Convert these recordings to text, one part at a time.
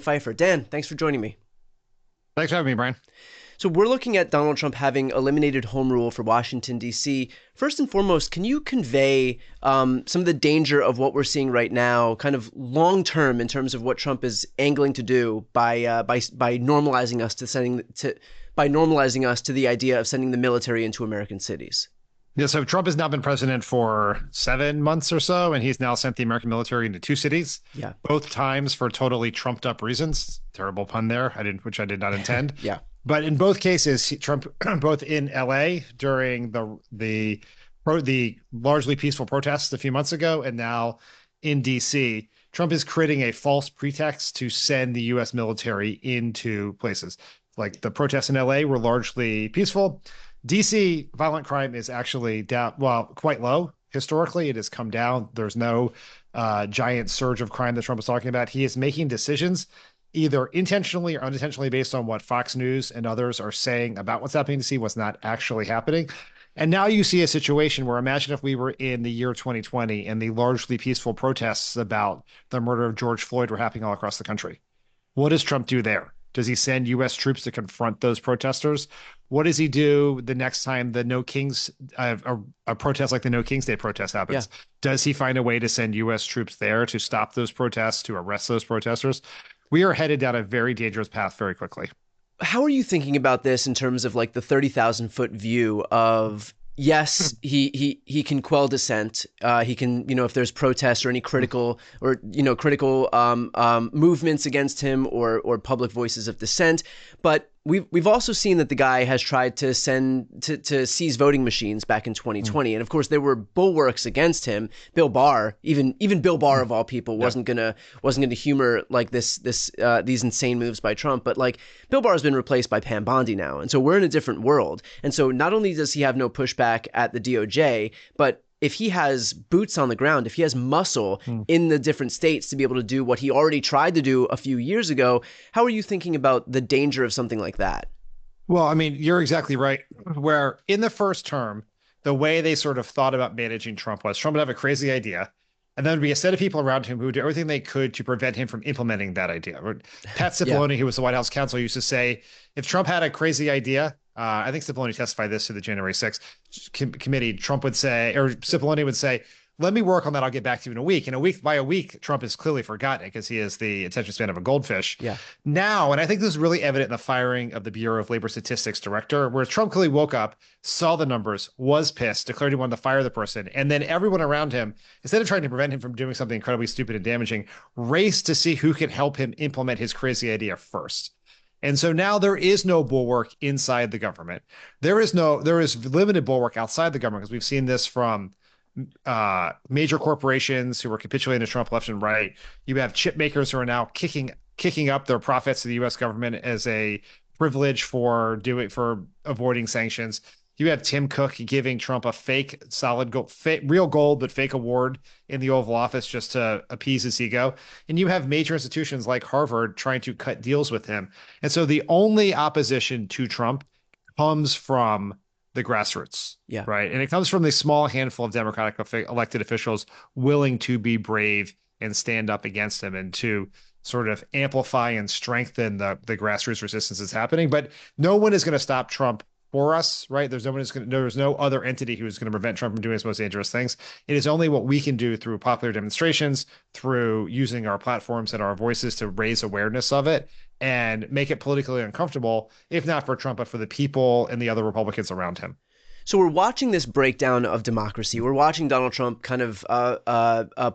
Pfeiffer. Dan, thanks for joining me. Thanks for having me, Brian. So we're looking at Donald Trump having eliminated home rule for Washington, D.C. First and foremost, can you convey some of the danger of what we're seeing right now, kind of long term in terms of what Trump is angling to do by normalizing us to the idea of sending the military into American cities? Yeah, so Trump has now been president for 7 months or so, and he's now sent the American military into two cities, Yeah. both times for totally trumped up reasons. Terrible pun there, which I did not intend. Yeah. But in both cases, Trump, both in LA during the largely peaceful protests a few months ago, and now in DC, Trump is creating a false pretext to send the U.S. military into places. Like the protests in LA were largely peaceful. DC violent crime is actually down, well, quite low. Historically, it has come down. There's no giant surge of crime that Trump is talking about. He is making decisions either intentionally or unintentionally based on what Fox News and others are saying about what's happening in DC, what's not actually happening. And now you see a situation where imagine if we were in the year 2020 and the largely peaceful protests about the murder of George Floyd were happening all across the country. What does Trump do there? Does he send U.S. troops to confront those protesters? What does he do the next time the No Kings, a protest like the No Kings Day protest happens? Yeah. Does he find a way to send U.S. troops there to stop those protests, to arrest those protesters? We are headed down a very dangerous path very quickly. How are you thinking about this in terms of like the 30,000-foot view of, yes, he can quell dissent. He can, if there's protests or any critical movements against him or public voices of dissent. But we've also seen that the guy has tried to seize voting machines back in 2020, and of course there were bulwarks against him. Bill Barr, even Bill Barr of all people, wasn't gonna humor like these insane moves by Trump. But like Bill Barr has been replaced by Pam Bondi now, and so we're in a different world. And so not only does he have no pushback at the DOJ, but if he has boots on the ground, if he has muscle in the different states to be able to do what he already tried to do a few years ago, how are you thinking about the danger of something like that? Well, I mean, you're exactly right. Where in the first term, the way they sort of thought about managing Trump was Trump would have a crazy idea, and then there'd be a set of people around him who would do everything they could to prevent him from implementing that idea. Pat Cipollone, who was the White House counsel, used to say, if Trump had a crazy idea, I think Cipollone testified this to the January 6th committee. Trump would say, or Cipollone would say, let me work on that. I'll get back to you in a week. And by a week, Trump has clearly forgotten it because he has the attention span of a goldfish. Yeah. Now, and I think this is really evident in the firing of the Bureau of Labor Statistics director, where Trump clearly woke up, saw the numbers, was pissed, declared he wanted to fire the person. And then everyone around him, instead of trying to prevent him from doing something incredibly stupid and damaging, raced to see who can help him implement his crazy idea first. And so now there is no bulwark inside the government. There is limited bulwark outside the government, because we've seen this from major corporations who are capitulating to Trump left and right. You have chip makers who are now kicking up their profits to the U.S. government as a privilege for avoiding sanctions. You have Tim Cook giving Trump a fake solid gold, real gold, but fake award in the Oval Office just to appease his ego. And you have major institutions like Harvard trying to cut deals with him. And so the only opposition to Trump comes from the grassroots, right? And it comes from the small handful of Democratic elected officials willing to be brave and stand up against him and to sort of amplify and strengthen the grassroots resistance that's happening. But no one is going to stop Trump for us, right? There's no other entity who is going to prevent Trump from doing his most dangerous things. It is only what we can do through popular demonstrations, through using our platforms and our voices to raise awareness of it and make it politically uncomfortable, if not for Trump, but for the people and the other Republicans around him. So we're watching this breakdown of democracy. We're watching Donald Trump kind of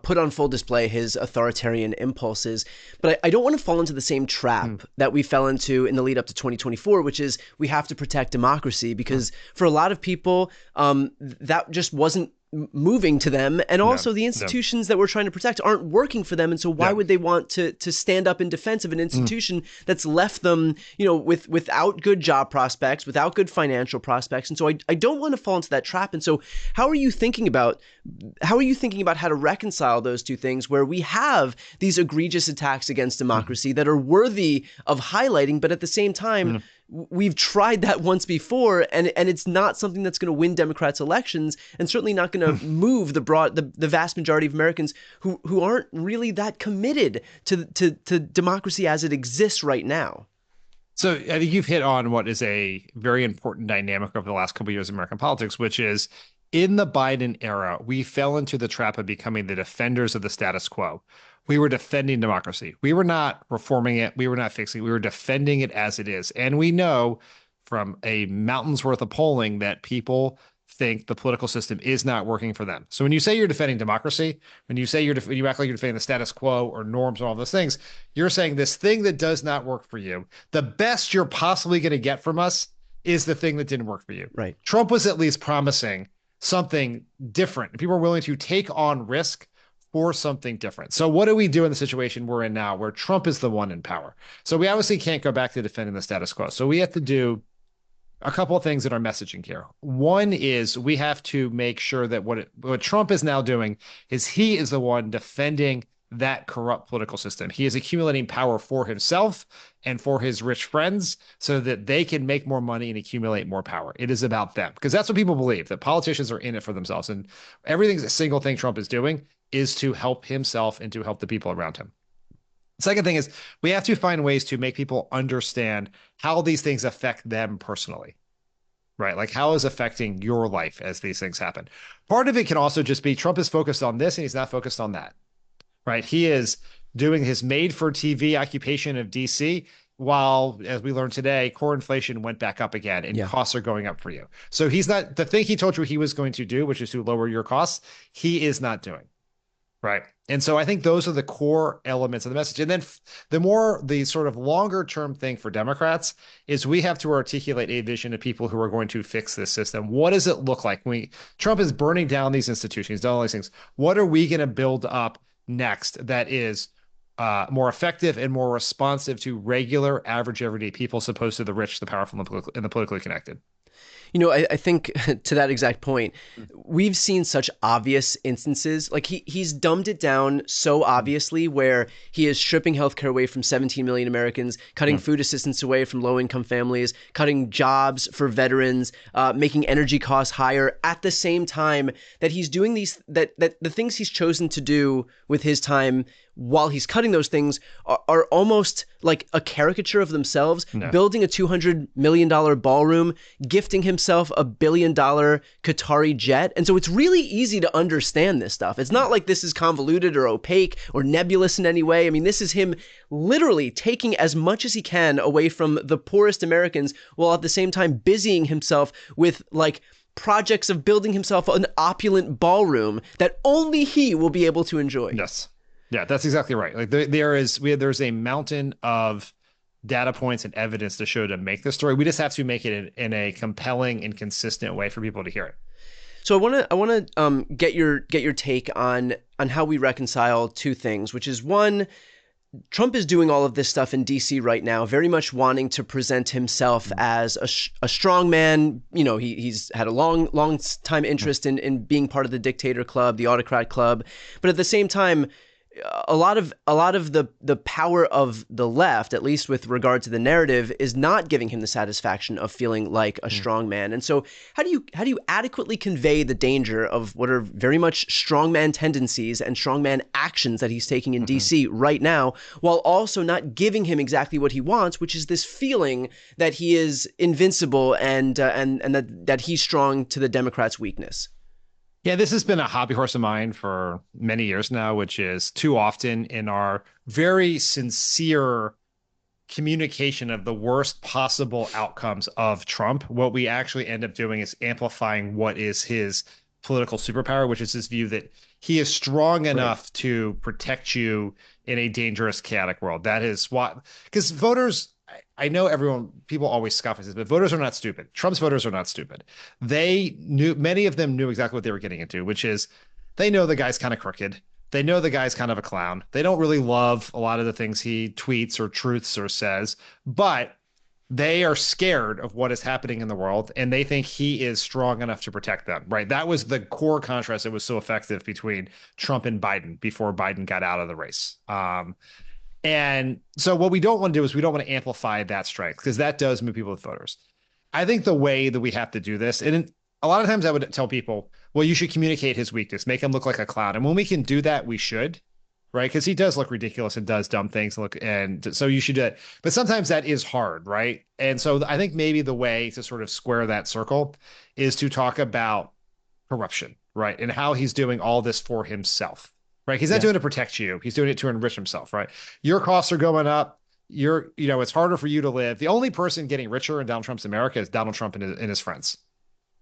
put on full display his authoritarian impulses. But I don't want to fall into the same trap that we fell into in the lead up to 2024, which is we have to protect democracy, because for a lot of people, that just wasn't moving to them, and also the institutions that we're trying to protect aren't working for them, and so why would they want to stand up in defense of an institution that's left them, without good job prospects, without good financial prospects? And so I don't want to fall into that trap. And so how are you thinking about how to reconcile those two things, where we have these egregious attacks against democracy that are worthy of highlighting, but at the same time we've tried that once before, and it's not something that's going to win Democrats elections, and certainly not going to move the vast majority of Americans who aren't really that committed to democracy as it exists right now. So I think you've hit on what is a very important dynamic over the last couple of years of American politics, which is in the Biden era, we fell into the trap of becoming the defenders of the status quo. We were defending democracy. We were not reforming it. We were not fixing it. We were defending it as it is. And we know from a mountain's worth of polling that people think the political system is not working for them. So when you say you're defending democracy, when you say when you act like you're defending the status quo or norms and all those things, you're saying this thing that does not work for you, the best you're possibly going to get from us is the thing that didn't work for you. Right. Trump was at least promising something different. People are willing to take on risk for something different. So what do we do in the situation we're in now where Trump is the one in power? So we obviously can't go back to defending the status quo. So we have to do a couple of things in our messaging here. One is we have to make sure that what Trump is now doing is he is the one defending that corrupt political system. He is accumulating power for himself and for his rich friends so that they can make more money and accumulate more power. It is about them because that's what people believe, that politicians are in it for themselves. And everything's a single thing Trump is doing is to help himself and to help the people around him. Second thing is we have to find ways to make people understand how these things affect them personally, right? Like how is affecting your life as these things happen. Part of it can also just be Trump is focused on this and he's not focused on that, right? He is doing his made for TV occupation of DC while, as we learned today, core inflation went back up again and costs are going up for you. So he's not, the thing he told you he was going to do, which is to lower your costs, he is not doing. Right. And so I think those are the core elements of the message. And then the sort of longer term thing for Democrats is we have to articulate a vision of people who are going to fix this system. What does it look like? Trump is burning down these institutions, done all these things. What are we going to build up next that is more effective and more responsive to regular, average, everyday people, as opposed to the rich, the powerful, and the politically connected? You know, I think to that exact point, we've seen such obvious instances. Like he's dumbed it down so obviously where he is stripping healthcare away from 17 million Americans, cutting food assistance away from low-income families, cutting jobs for veterans, making energy costs higher at the same time that he's doing that the things he's chosen to do with his time while he's cutting those things are almost like a caricature of themselves, building a $200 million ballroom, gifting himself a $1 billion Qatari jet. And so it's really easy to understand this stuff. It's not like this is convoluted or opaque or nebulous in any way. I mean, this is him literally taking as much as he can away from the poorest Americans while at the same time busying himself with like projects of building himself an opulent ballroom that only he will be able to enjoy. Yes. Yeah, that's exactly right. Like there's a mountain of data points and evidence to show to make this story. We just have to make it in a compelling and consistent way for people to hear it. So I want to get your take on how we reconcile two things, which is one, Trump is doing all of this stuff in DC right now, very much wanting to present himself as a strong man. You know, he's had a long time interest in being part of the dictator club, the autocrat club, but at the same time, a lot of the power of the left, at least with regard to the narrative, is not giving him the satisfaction of feeling like a strong man. And so how do you adequately convey the danger of what are very much strongman tendencies and strongman actions that he's taking in DC right now, while also not giving him exactly what he wants, which is this feeling that he is invincible and that he's strong to the Democrats' weakness? Yeah, this has been a hobby horse of mine for many years now, which is too often in our very sincere communication of the worst possible outcomes of Trump, what we actually end up doing is amplifying what is his political superpower, which is his view that he is strong enough to protect you in a dangerous, chaotic world. That is what, because voters, I know people always scoff at this, but voters are not stupid. Trump's voters are not stupid. Many of them knew exactly what they were getting into, which is they know the guy's kind of crooked. They know the guy's kind of a clown. They don't really love a lot of the things he tweets or truths or says, but they are scared of what is happening in the world, and they think he is strong enough to protect them, right? That was the core contrast that was so effective between Trump and Biden before Biden got out of the race. And so what we don't want to do is we don't want to amplify that strength because that does move people with voters. I think the way that we have to do this, and a lot of times I would tell people, well, you should communicate his weakness, make him look like a clown. And when we can do that, we should, right? Because he does look ridiculous and does dumb things. And so you should do it. But sometimes that is hard, right? And so I think maybe the way to sort of square that circle is to talk about corruption, right? And how he's doing all this for himself, right? He's not doing it to protect you. He's doing it to enrich himself, right? Your costs are going up. It's harder for you to live. The only person getting richer in Donald Trump's America is Donald Trump and his friends,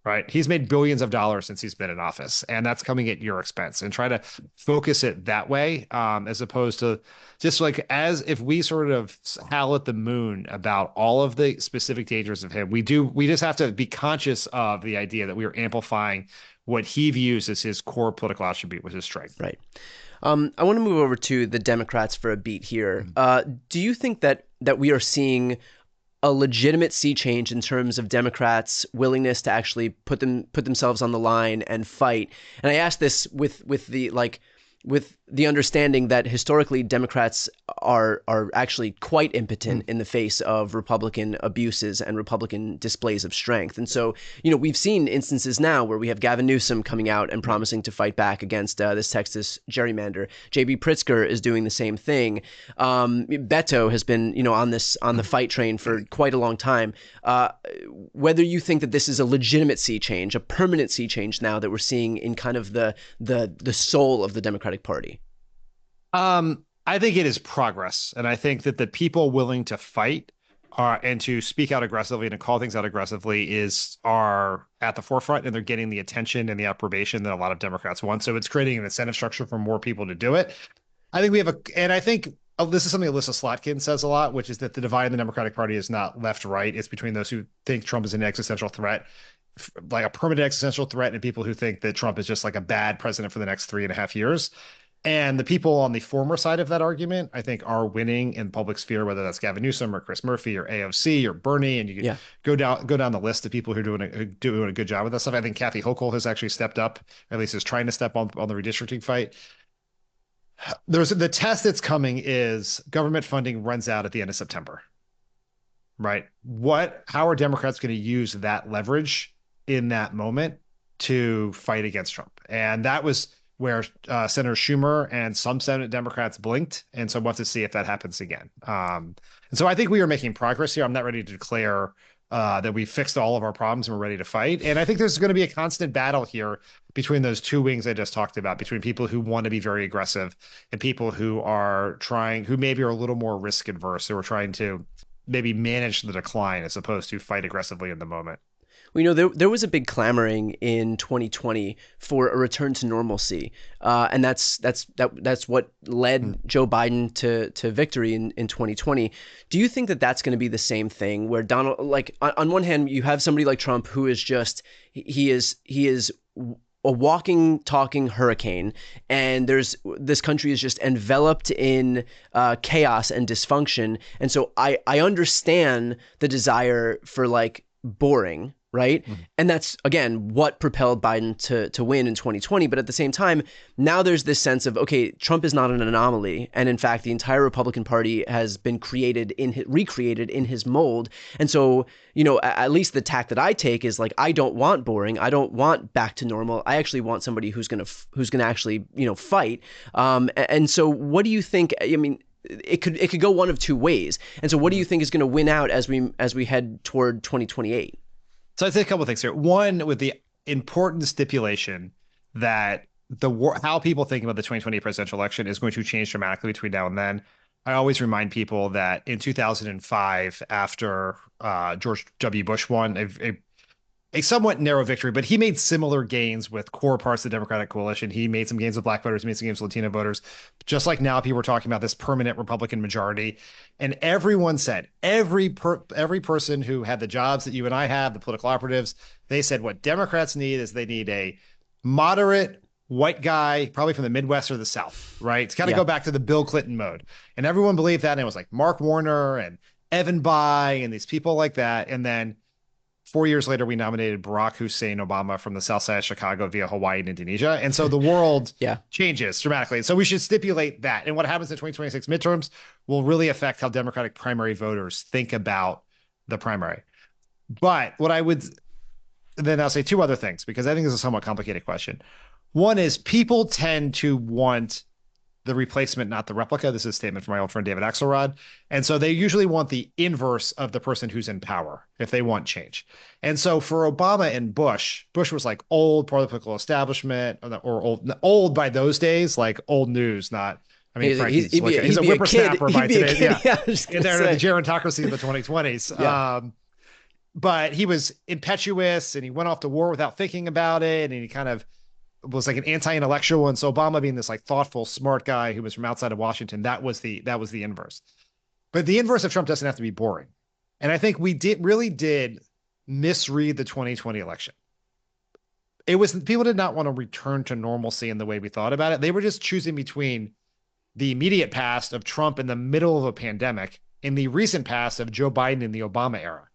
right? He's made billions of dollars since he's been in office, and that's coming at your expense. And try to focus it that way, as opposed to just like as if we sort of howl at the moon about all of the specific dangers of him. We just have to be conscious of the idea that we are amplifying what he views as his core political attribute, which is strength. Right. I want to move over to the Democrats for a beat here. Do you think that we are seeing a legitimate sea change in terms of Democrats' willingness to actually put themselves on the line and fight? And I ask this with the understanding that historically Democrats are actually quite impotent in the face of Republican abuses and Republican displays of strength. And so, we've seen instances now where we have Gavin Newsom coming out and promising to fight back against this Texas gerrymander. J.B. Pritzker is doing the same thing. Beto has been, on the fight train for quite a long time. Whether you think that this is a legitimate sea change, a permanent sea change now that we're seeing in kind of the soul of the Democratic Party. I think it is progress. And I think that the people willing to fight and to speak out aggressively and to call things out aggressively are at the forefront, and they're getting the attention and the approbation that a lot of Democrats want. So it's creating an incentive structure for more people to do it. I think this is something Alyssa Slotkin says a lot, which is that the divide in the Democratic Party is not left-right. It's between those who think Trump is an existential threat, like a permanent existential threat, and people who think that Trump is just like a bad president for the next 3.5 years. And the people on the former side of that argument, I think, are winning in public sphere, whether that's Gavin Newsom or Chris Murphy or AOC or Bernie. And you can go down the list of people who are doing a good job with that stuff. I think Kathy Hochul has actually stepped up, or at least is trying to step on the redistricting fight. The test that's coming is government funding runs out at the end of September, right? How are Democrats going to use that leverage in that moment to fight against Trump? And that was where Senator Schumer and some Senate Democrats blinked. And so we'll have to see if that happens again. And so I think we are making progress here. I'm not ready to declare that we fixed all of our problems and we're ready to fight. And I think there's going to be a constant battle here between those two wings I just talked about, between people who want to be very aggressive and people who maybe are a little more risk adverse, who are trying to maybe manage the decline as opposed to fight aggressively in the moment. Well, there was a big clamoring in 2020 for a return to normalcy, and that's what led Joe Biden to victory in 2020. Do you think that that's going to be the same thing, where Donald, like on one hand, you have somebody like Trump who is just he is a walking, talking hurricane, and this country is just enveloped in chaos and dysfunction, and so I understand the desire for like boring. Right. Mm-hmm. And that's, again, what propelled Biden to win in 2020. But at the same time, now there's this sense of, OK, Trump is not an anomaly. And in fact, the entire Republican Party has been recreated in his mold. And so, at least the tack that I take is like, I don't want boring. I don't want back to normal. I actually want somebody who's going to actually, fight. And so what do you think? I mean, it could go one of two ways. And so what do you think is going to win out as we head toward 2028? So I'd say a couple of things here. One, with the important stipulation that how people think about the 2020 presidential election is going to change dramatically between now and then. I always remind people that in 2005, after George W. Bush won a somewhat narrow victory, but he made similar gains with core parts of the Democratic coalition. He made some gains with black voters, made some gains with Latino voters. Just like now, people were talking about this permanent Republican majority. And everyone said, every person who had the jobs that you and I have, the political operatives, they said what Democrats need is they need a moderate white guy, probably from the Midwest or the South, right? It's kind of go back to the Bill Clinton mode. And everyone believed that. And it was like Mark Warner and Evan Bayh and these people like that. And then 4 years later, we nominated Barack Hussein Obama from the south side of Chicago via Hawaii and Indonesia. And so the world Yeah. changes dramatically. So we should stipulate that. And what happens in 2026 midterms will really affect how Democratic primary voters think about the primary. But what I would then I'll say two other things because I think this is a somewhat complicated question. One is people tend to want the replacement, not the replica. This is a statement from my old friend David Axelrod. And so they usually want the inverse of the person who's in power if they want change. And so for Obama and Bush was like old political establishment or old by those days, like old news, not. I mean, Frankie's he's a whippersnapper by today. Yeah. And they're the gerontocracy of the 2020s. Yeah. But he was impetuous and he went off to war without thinking about it. And he kind of was like an anti-intellectual. And so Obama being this like thoughtful, smart guy who was from outside of Washington, that was the inverse. But the inverse of Trump doesn't have to be boring. And I think we really did misread the 2020 election. People did not want to return to normalcy in the way we thought about it. They were just choosing between the immediate past of Trump in the middle of a pandemic and the recent past of Joe Biden in the Obama era.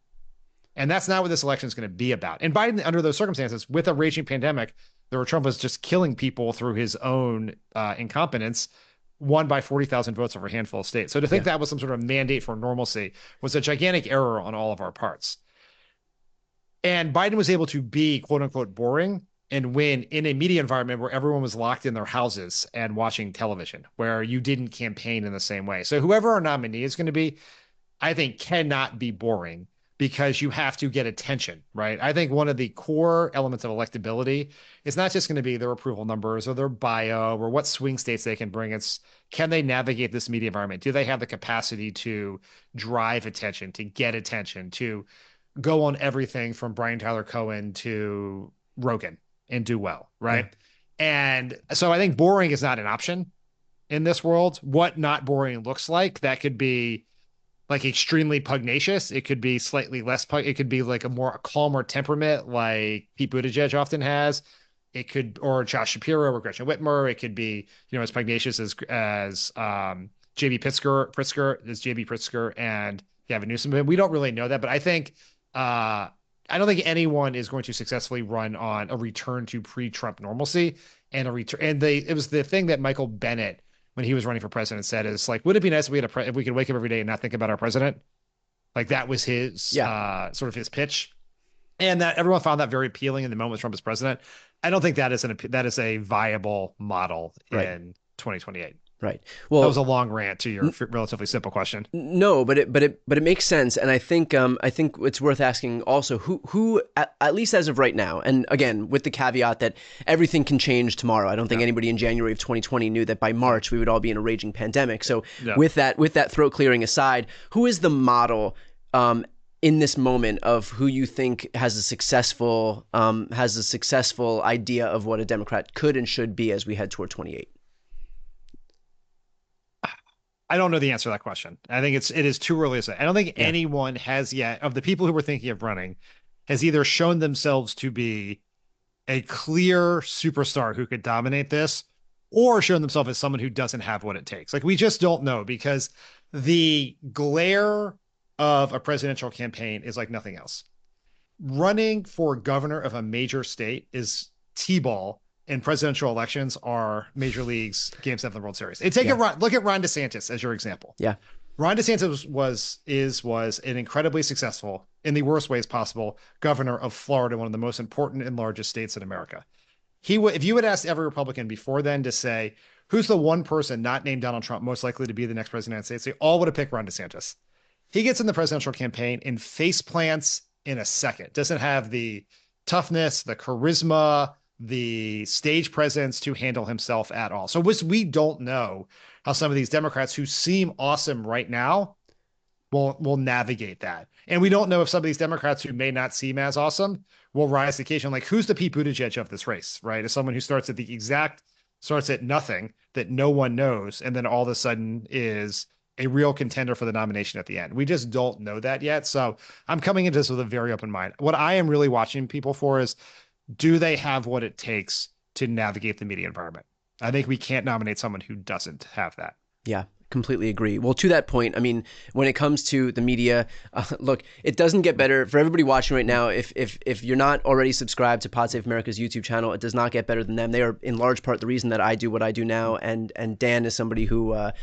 And that's not what this election is going to be about. And Biden, under those circumstances, with a raging pandemic, where Trump was just killing people through his own incompetence, won by 40,000 votes over a handful of states. So to think that was some sort of mandate for normalcy was a gigantic error on all of our parts. And Biden was able to be, quote unquote, boring and win in a media environment where everyone was locked in their houses and watching television, where you didn't campaign in the same way. So whoever our nominee is going to be, I think cannot be boring because you have to get attention, right? I think one of the core elements of electability is not just going to be their approval numbers or their bio or what swing states they can bring. It's can they navigate this media environment? Do they have the capacity to drive attention, to get attention, to go on everything from Brian Tyler Cohen to Rogan and do well, right? Yeah. And so I think boring is not an option in this world. What not boring looks like, that could be like extremely pugnacious. It could be slightly less. It could be like a more calmer temperament, like Pete Buttigieg often has. It could, or Josh Shapiro or Gretchen Whitmer. It could be, as pugnacious as JB Pritzker and Gavin Newsom. We don't really know that, but I think I don't think anyone is going to successfully run on a return to pre-Trump normalcy and a return. And it was the thing that Michael Bennett, when he was running for president, said is like, would it be nice if we could wake up every day and not think about our president? Like that was his sort of his pitch, and that everyone found that very appealing in the moment Trump is president. I don't think that is a viable model in 2028. Right. Well, that was a long rant to your relatively simple question. No, but it makes sense, and I think it's worth asking also who at least as of right now, and again with the caveat that everything can change tomorrow. I don't think anybody in January of 2020 knew that by March we would all be in a raging pandemic. So with that throat clearing aside, who is the model in this moment of who you think has a successful idea of what a Democrat could and should be as we head toward 28? I don't know the answer to that question. I think it is too early to say. I don't think anyone has yet, of the people who were thinking of running, has either shown themselves to be a clear superstar who could dominate this, or shown themselves as someone who doesn't have what it takes. Like, we just don't know, because the glare of a presidential campaign is like nothing else. Running for governor of a major state is T-ball, and presidential elections are Major League's Game 7 of the World Series. Look at Ron DeSantis as your example. Yeah. Ron DeSantis was an incredibly successful, in the worst ways possible, governor of Florida, one of the most important and largest states in America. If you had asked every Republican before then to say, who's the one person not named Donald Trump most likely to be the next president of the United States, they all would have picked Ron DeSantis. He gets in the presidential campaign and face plants in a second. Doesn't have the toughness, the charisma, the stage presence to handle himself at all. So we don't know how some of these Democrats who seem awesome right now will navigate that. And we don't know if some of these Democrats who may not seem as awesome will rise to the occasion. Like, who's the Pete Buttigieg of this race, right? As someone who starts at nothing that no one knows, and then all of a sudden is a real contender for the nomination at the end. We just don't know that yet. So I'm coming into this with a very open mind. What I am really watching people for is, do they have what it takes to navigate the media environment? I think we can't nominate someone who doesn't have that. Yeah. Completely agree. Well, to that point, I mean, when it comes to the media, look, it doesn't get better for everybody watching right now. If you're not already subscribed to Pod Save America's YouTube channel, it does not get better than them. They are in large part the reason that I do what I do now. And Dan is somebody who, I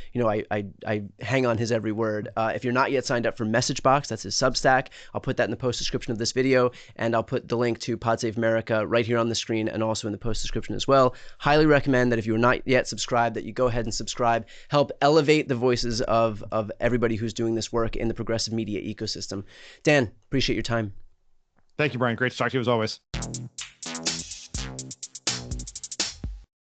hang on his every word. If you're not yet signed up for Messagebox, that's his Substack. I'll put that in the post description of this video, and I'll put the link to Pod Save America right here on the screen and also in the post description as well. Highly recommend that if you're not yet subscribed, that you go ahead and subscribe. Help elevate the voices of everybody who's doing this work in the progressive media ecosystem. Dan, appreciate your time. Thank you, Brian. Great to talk to you as always.